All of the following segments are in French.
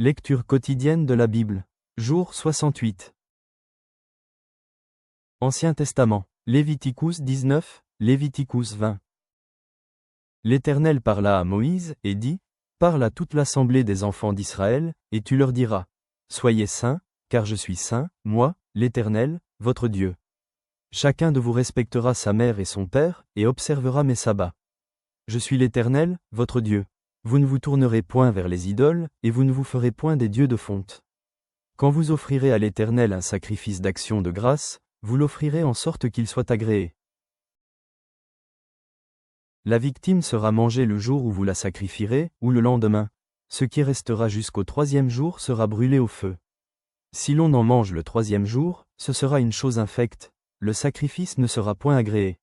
Lecture quotidienne de la Bible. Jour 68. Ancien Testament. Léviticus 19, Léviticus 20. L'Éternel parla à Moïse, et dit, « Parle à toute l'assemblée des enfants d'Israël, et tu leur diras, « Soyez saints, car je suis saint, moi, l'Éternel, votre Dieu. Chacun de vous respectera sa mère et son père, et observera mes sabbats. Je suis l'Éternel, votre Dieu. Vous ne vous tournerez point vers les idoles, et vous ne vous ferez point des dieux de fonte. Quand vous offrirez à l'Éternel un sacrifice d'action de grâce, vous l'offrirez en sorte qu'il soit agréé. La victime sera mangée le jour où vous la sacrifierez, ou le lendemain. Ce qui restera jusqu'au 3e jour sera brûlé au feu. Si l'on en mange le 3e jour, ce sera une chose infecte, le sacrifice ne sera point agréé.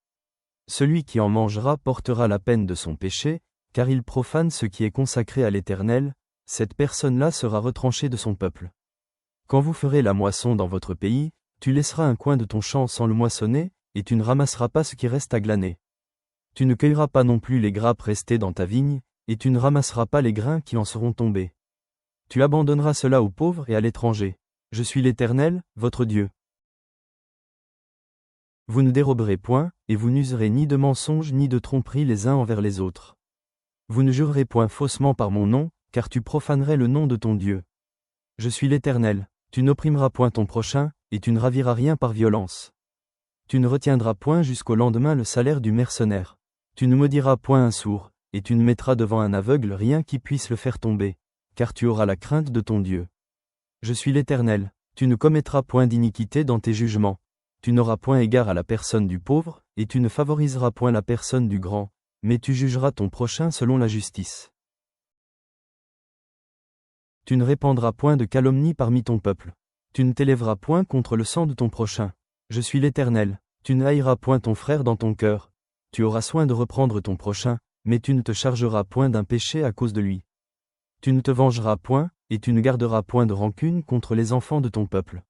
Celui qui en mangera portera la peine de son péché, car il profane ce qui est consacré à l'Éternel, cette personne-là sera retranchée de son peuple. Quand vous ferez la moisson dans votre pays, tu laisseras un coin de ton champ sans le moissonner, et tu ne ramasseras pas ce qui reste à glaner. Tu ne cueilleras pas non plus les grappes restées dans ta vigne, et tu ne ramasseras pas les grains qui en seront tombés. Tu abandonneras cela aux pauvres et à l'étranger. Je suis l'Éternel, votre Dieu. Vous ne déroberez point, et vous n'userez ni de mensonges ni de tromperies les uns envers les autres. Vous ne jurerez point faussement par mon nom, car tu profanerais le nom de ton Dieu. Je suis l'Éternel, tu n'opprimeras point ton prochain, et tu ne raviras rien par violence. Tu ne retiendras point jusqu'au lendemain le salaire du mercenaire. Tu ne maudiras point un sourd, et tu ne mettras devant un aveugle rien qui puisse le faire tomber, car tu auras la crainte de ton Dieu. Je suis l'Éternel, tu ne commettras point d'iniquité dans tes jugements. Tu n'auras point égard à la personne du pauvre, et tu ne favoriseras point la personne du grand, mais tu jugeras ton prochain selon la justice. Tu ne répandras point de calomnie parmi ton peuple. Tu ne t'élèveras point contre le sang de ton prochain. Je suis l'Éternel, tu ne haïras point ton frère dans ton cœur. Tu auras soin de reprendre ton prochain, mais tu ne te chargeras point d'un péché à cause de lui. Tu ne te vengeras point, et tu ne garderas point de rancune contre les enfants de ton peuple.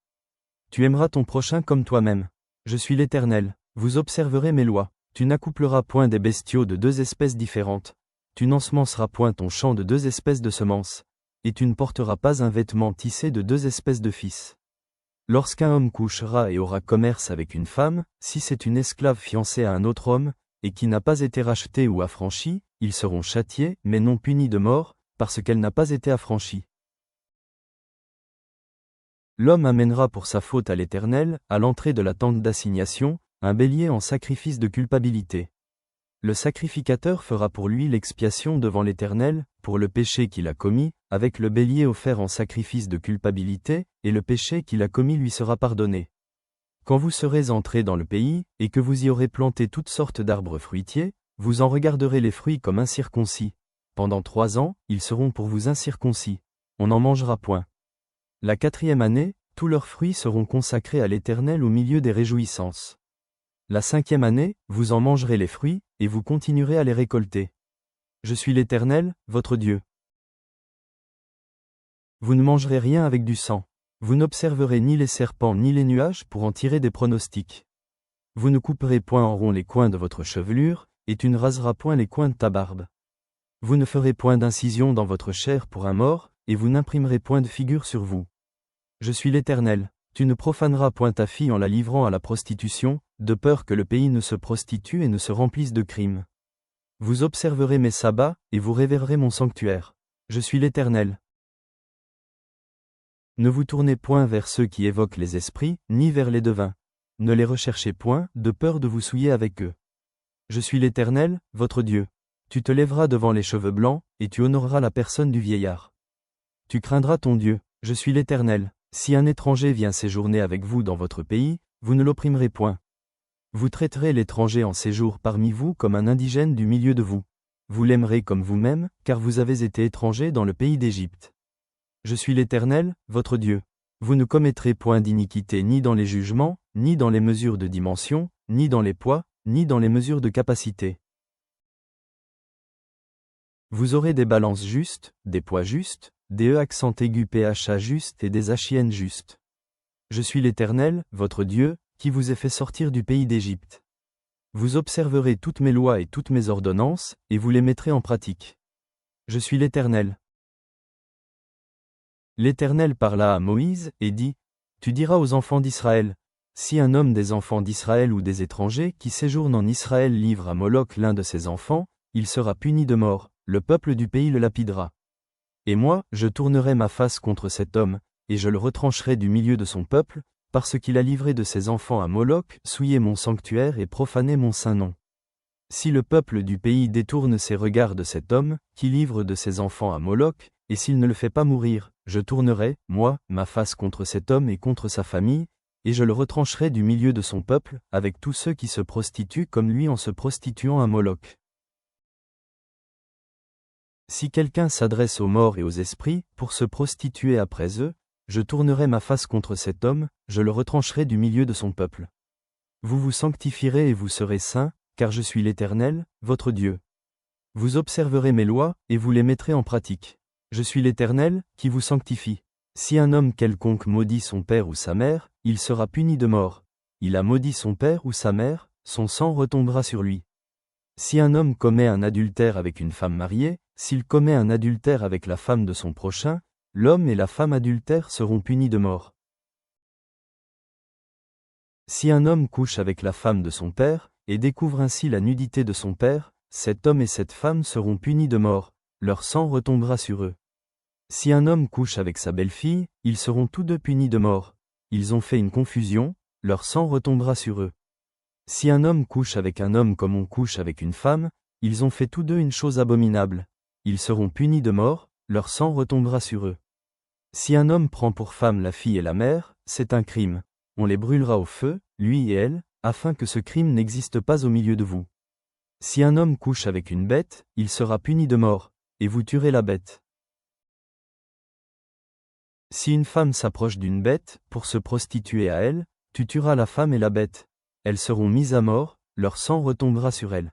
Tu aimeras ton prochain comme toi-même. Je suis l'Éternel, vous observerez mes lois. Tu n'accoupleras point des bestiaux de deux espèces différentes. Tu n'ensemenceras point ton champ de deux espèces de semences. Et tu ne porteras pas un vêtement tissé de deux espèces de fils. Lorsqu'un homme couchera et aura commerce avec une femme, si c'est une esclave fiancée à un autre homme, et qui n'a pas été rachetée ou affranchie, ils seront châtiés, mais non punis de mort, parce qu'elle n'a pas été affranchie. L'homme amènera pour sa faute à l'Éternel, à l'entrée de la tente d'assignation, un bélier en sacrifice de culpabilité. Le sacrificateur fera pour lui l'expiation devant l'Éternel, pour le péché qu'il a commis, avec le bélier offert en sacrifice de culpabilité, et le péché qu'il a commis lui sera pardonné. Quand vous serez entrés dans le pays, et que vous y aurez planté toutes sortes d'arbres fruitiers, vous en regarderez les fruits comme incirconcis. Pendant 3 ans, ils seront pour vous incirconcis. On n'en mangera point. La 4e année, tous leurs fruits seront consacrés à l'Éternel au milieu des réjouissances. La 5e année, vous en mangerez les fruits, et vous continuerez à les récolter. Je suis l'Éternel, votre Dieu. Vous ne mangerez rien avec du sang. Vous n'observerez ni les serpents ni les nuages pour en tirer des pronostics. Vous ne couperez point en rond les coins de votre chevelure, et tu ne raseras point les coins de ta barbe. Vous ne ferez point d'incision dans votre chair pour un mort, et vous n'imprimerez point de figure sur vous. Je suis l'Éternel, tu ne profaneras point ta fille en la livrant à la prostitution, de peur que le pays ne se prostitue et ne se remplisse de crimes. Vous observerez mes sabbats, et vous révérerez mon sanctuaire. Je suis l'Éternel. Ne vous tournez point vers ceux qui évoquent les esprits, ni vers les devins. Ne les recherchez point, de peur de vous souiller avec eux. Je suis l'Éternel, votre Dieu. Tu te lèveras devant les cheveux blancs, et tu honoreras la personne du vieillard. Tu craindras ton Dieu, je suis l'Éternel. Si un étranger vient séjourner avec vous dans votre pays, vous ne l'opprimerez point. Vous traiterez l'étranger en séjour parmi vous comme un indigène du milieu de vous. Vous l'aimerez comme vous-même, car vous avez été étranger dans le pays d'Égypte. Je suis l'Éternel, votre Dieu. Vous ne commettrez point d'iniquité ni dans les jugements, ni dans les mesures de dimension, ni dans les poids, ni dans les mesures de capacité. Vous aurez des balances justes, des poids justes, des E accent aigu PHA justes et des HIN justes. Je suis l'Éternel, votre Dieu, qui vous ai fait sortir du pays d'Égypte. Vous observerez toutes mes lois et toutes mes ordonnances, et vous les mettrez en pratique. Je suis l'Éternel. L'Éternel parla à Moïse, et dit, Tu diras aux enfants d'Israël, si un homme des enfants d'Israël ou des étrangers qui séjournent en Israël livre à Moloch l'un de ses enfants, il sera puni de mort, le peuple du pays le lapidera. Et moi, je tournerai ma face contre cet homme, et je le retrancherai du milieu de son peuple, parce qu'il a livré de ses enfants à Moloch, souillé mon sanctuaire et profané mon saint nom. Si le peuple du pays détourne ses regards de cet homme, qui livre de ses enfants à Moloch, et s'il ne le fait pas mourir, je tournerai, moi, ma face contre cet homme et contre sa famille, et je le retrancherai du milieu de son peuple, avec tous ceux qui se prostituent comme lui en se prostituant à Moloch. Si quelqu'un s'adresse aux morts et aux esprits, pour se prostituer après eux, je tournerai ma face contre cet homme, je le retrancherai du milieu de son peuple. Vous vous sanctifierez et vous serez saints, car je suis l'Éternel, votre Dieu. Vous observerez mes lois, et vous les mettrez en pratique. Je suis l'Éternel, qui vous sanctifie. Si un homme quelconque maudit son père ou sa mère, il sera puni de mort. Il a maudit son père ou sa mère, son sang retombera sur lui. Si un homme commet un adultère avec une femme mariée, s'il commet un adultère avec la femme de son prochain, l'homme et la femme adultère seront punis de mort. Si un homme couche avec la femme de son père, et découvre ainsi la nudité de son père, cet homme et cette femme seront punis de mort, leur sang retombera sur eux. Si un homme couche avec sa belle-fille, ils seront tous deux punis de mort. Ils ont fait une confusion, leur sang retombera sur eux. Si un homme couche avec un homme comme on couche avec une femme, ils ont fait tous deux une chose abominable. Ils seront punis de mort, leur sang retombera sur eux. Si un homme prend pour femme la fille et la mère, c'est un crime. On les brûlera au feu, lui et elle, afin que ce crime n'existe pas au milieu de vous. Si un homme couche avec une bête, il sera puni de mort, et vous tuerez la bête. Si une femme s'approche d'une bête, pour se prostituer à elle, tu tueras la femme et la bête. Elles seront mises à mort, leur sang retombera sur elles.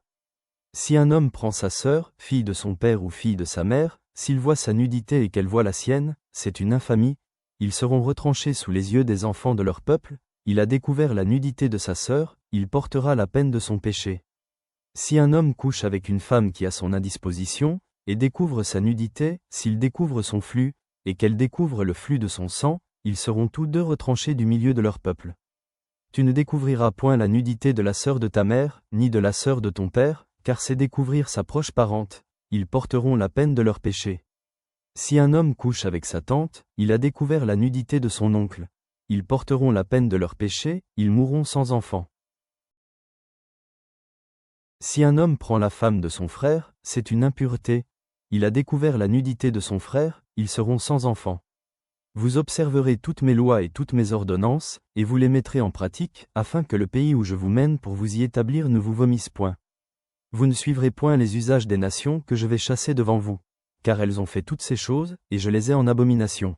Si un homme prend sa sœur, fille de son père ou fille de sa mère, s'il voit sa nudité et qu'elle voit la sienne, c'est une infamie, ils seront retranchés sous les yeux des enfants de leur peuple, il a découvert la nudité de sa sœur, il portera la peine de son péché. Si un homme couche avec une femme qui a son indisposition, et découvre sa nudité, s'il découvre son flux, et qu'elle découvre le flux de son sang, ils seront tous deux retranchés du milieu de leur peuple. Tu ne découvriras point la nudité de la sœur de ta mère, ni de la sœur de ton père, car c'est découvrir sa proche parente, ils porteront la peine de leur péché. Si un homme couche avec sa tante, il a découvert la nudité de son oncle. Ils porteront la peine de leur péché, ils mourront sans enfant. Si un homme prend la femme de son frère, c'est une impureté. Il a découvert la nudité de son frère, ils seront sans enfant. Vous observerez toutes mes lois et toutes mes ordonnances, et vous les mettrez en pratique, afin que le pays où je vous mène pour vous y établir ne vous vomisse point. Vous ne suivrez point les usages des nations que je vais chasser devant vous, car elles ont fait toutes ces choses, et je les ai en abomination.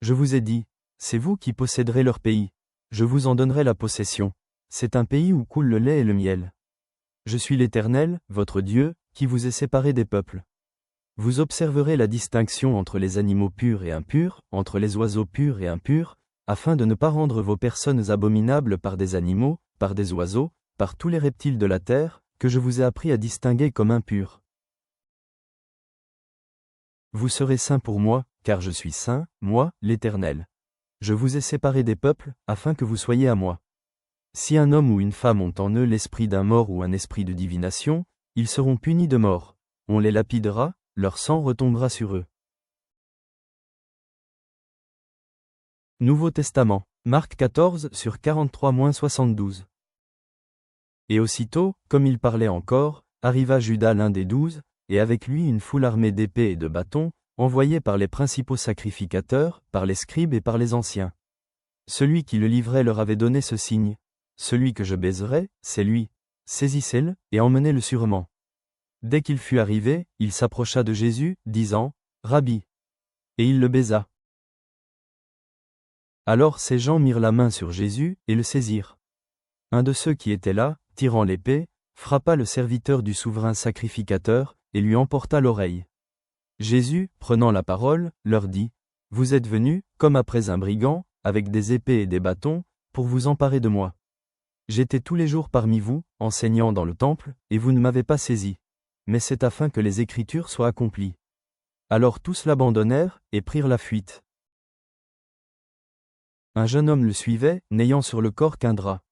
Je vous ai dit, c'est vous qui posséderez leur pays. Je vous en donnerai la possession. C'est un pays où coule le lait et le miel. Je suis l'Éternel, votre Dieu, qui vous ai séparé des peuples. Vous observerez la distinction entre les animaux purs et impurs, entre les oiseaux purs et impurs, afin de ne pas rendre vos personnes abominables par des animaux, par des oiseaux, par tous les reptiles de la terre, que je vous ai appris à distinguer comme impurs. Vous serez saints pour moi, car je suis saint, moi, l'Éternel. Je vous ai séparés des peuples, afin que vous soyez à moi. Si un homme ou une femme ont en eux l'esprit d'un mort ou un esprit de divination, ils seront punis de mort. On les lapidera, leur sang retombera sur eux. Nouveau Testament, Marc 14 sur 43-72. Et aussitôt, comme il parlait encore, arriva Judas l'un des 12, et avec lui une foule armée d'épées et de bâtons, envoyés par les principaux sacrificateurs, par les scribes et par les anciens. Celui qui le livrait leur avait donné ce signe. Celui que je baiserai, c'est lui. Saisissez-le, et emmenez-le sûrement. Dès qu'il fut arrivé, il s'approcha de Jésus, disant, « Rabbi !» Et il le baisa. Alors ces gens mirent la main sur Jésus, et le saisirent. Un de ceux qui étaient là, tirant l'épée, frappa le serviteur du souverain sacrificateur, et lui emporta l'oreille. Jésus, prenant la parole, leur dit, « Vous êtes venus, comme après un brigand, avec des épées et des bâtons, pour vous emparer de moi. J'étais tous les jours parmi vous, enseignant dans le temple, et vous ne m'avez pas saisi. Mais c'est afin que les Écritures soient accomplies. » Alors tous l'abandonnèrent, et prirent la fuite. Un jeune homme le suivait, n'ayant sur le corps qu'un drap.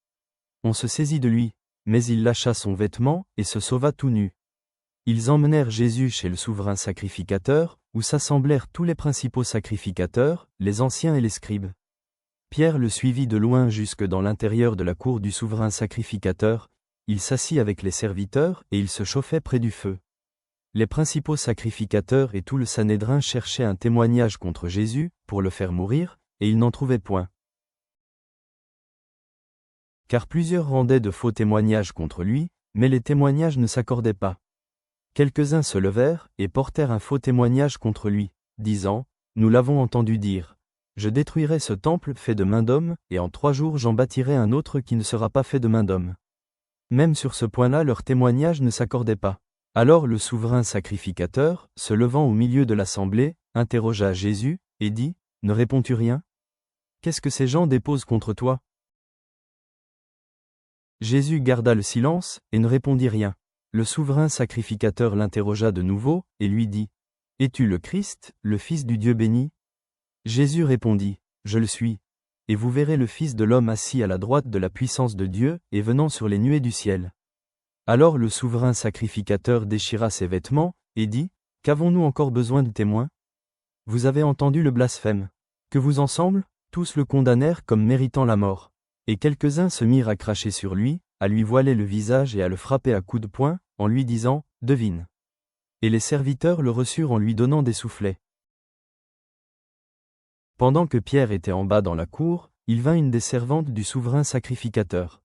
On se saisit de lui, mais il lâcha son vêtement, et se sauva tout nu. Ils emmenèrent Jésus chez le souverain sacrificateur, où s'assemblèrent tous les principaux sacrificateurs, les anciens et les scribes. Pierre le suivit de loin jusque dans l'intérieur de la cour du souverain sacrificateur, il s'assit avec les serviteurs, et il se chauffait près du feu. Les principaux sacrificateurs et tout le Sanhédrin cherchaient un témoignage contre Jésus, pour le faire mourir, et ils n'en trouvaient point. Car plusieurs rendaient de faux témoignages contre lui, mais les témoignages ne s'accordaient pas. Quelques-uns se levèrent, et portèrent un faux témoignage contre lui, disant, « Nous l'avons entendu dire, je détruirai ce temple fait de main d'homme, et en 3 jours j'en bâtirai un autre qui ne sera pas fait de main d'homme. » Même sur ce point-là leurs témoignages ne s'accordaient pas. Alors le souverain sacrificateur, se levant au milieu de l'assemblée, interrogea Jésus, et dit, « Ne réponds-tu rien? Qu'est-ce que ces gens déposent contre toi ?» Jésus garda le silence, et ne répondit rien. Le souverain sacrificateur l'interrogea de nouveau, et lui dit, « Es-tu le Christ, le Fils du Dieu béni ?» Jésus répondit, « Je le suis. Et vous verrez le Fils de l'homme assis à la droite de la puissance de Dieu, et venant sur les nuées du ciel. » Alors le souverain sacrificateur déchira ses vêtements, et dit, « Qu'avons-nous encore besoin de témoins? Vous avez entendu le blasphème. Que vous ensemble, tous le condamnèrent comme méritant la mort. Et quelques-uns se mirent à cracher sur lui, à lui voiler le visage et à le frapper à coups de poing, en lui disant, « Devine. » Et les serviteurs le reçurent en lui donnant des soufflets. Pendant que Pierre était en bas dans la cour, il vint une des servantes du souverain sacrificateur.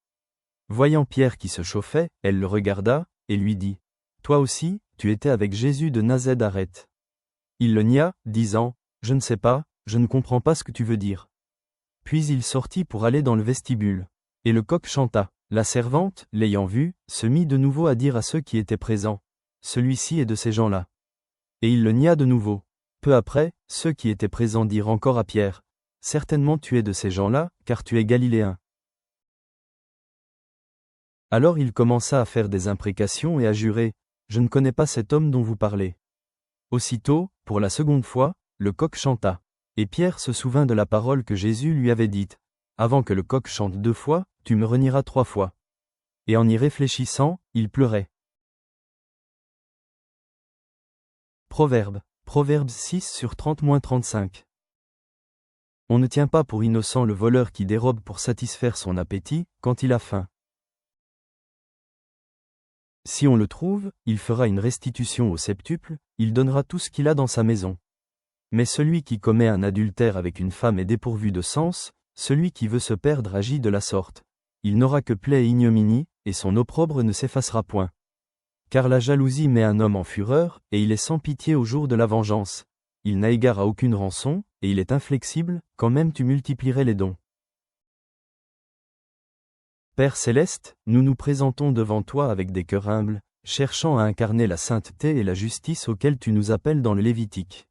Voyant Pierre qui se chauffait, elle le regarda, et lui dit, « Toi aussi, tu étais avec Jésus de Nazareth. » Il le nia, disant, « Je ne sais pas, je ne comprends pas ce que tu veux dire. » Puis il sortit pour aller dans le vestibule. Et le coq chanta. La servante, l'ayant vu, se mit de nouveau à dire à ceux qui étaient présents, « Celui-ci est de ces gens-là. » Et il le nia de nouveau. Peu après, ceux qui étaient présents dirent encore à Pierre, « Certainement tu es de ces gens-là, car tu es galiléen. » Alors il commença à faire des imprécations et à jurer, « Je ne connais pas cet homme dont vous parlez. » Aussitôt, pour la seconde fois, le coq chanta. Et Pierre se souvint de la parole que Jésus lui avait dite, « Avant que le coq chante 2 fois, tu me renieras 3 fois. » Et en y réfléchissant, il pleurait. Proverbe 6/30-35. On ne tient pas pour innocent le voleur qui dérobe pour satisfaire son appétit, quand il a faim. Si on le trouve, il fera une restitution au septuple, il donnera tout ce qu'il a dans sa maison. Mais celui qui commet un adultère avec une femme est dépourvu de sens, celui qui veut se perdre agit de la sorte. Il n'aura que plaie et ignominie, et son opprobre ne s'effacera point. Car la jalousie met un homme en fureur, et il est sans pitié au jour de la vengeance. Il n'a égard à aucune rançon, et il est inflexible, quand même tu multiplierais les dons. Père céleste, nous nous présentons devant toi avec des cœurs humbles, cherchant à incarner la sainteté et la justice auxquelles tu nous appelles dans le Lévitique.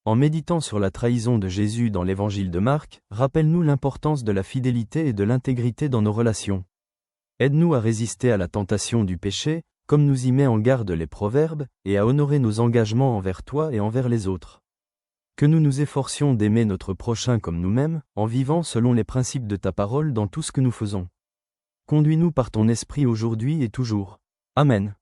En méditant sur la trahison de Jésus dans l'évangile de Marc, rappelle-nous l'importance de la fidélité et de l'intégrité dans nos relations. Aide-nous à résister à la tentation du péché, comme nous y met en garde les proverbes, et à honorer nos engagements envers toi et envers les autres. Que nous nous efforcions d'aimer notre prochain comme nous-mêmes, en vivant selon les principes de ta parole dans tout ce que nous faisons. Conduis-nous par ton esprit aujourd'hui et toujours. Amen.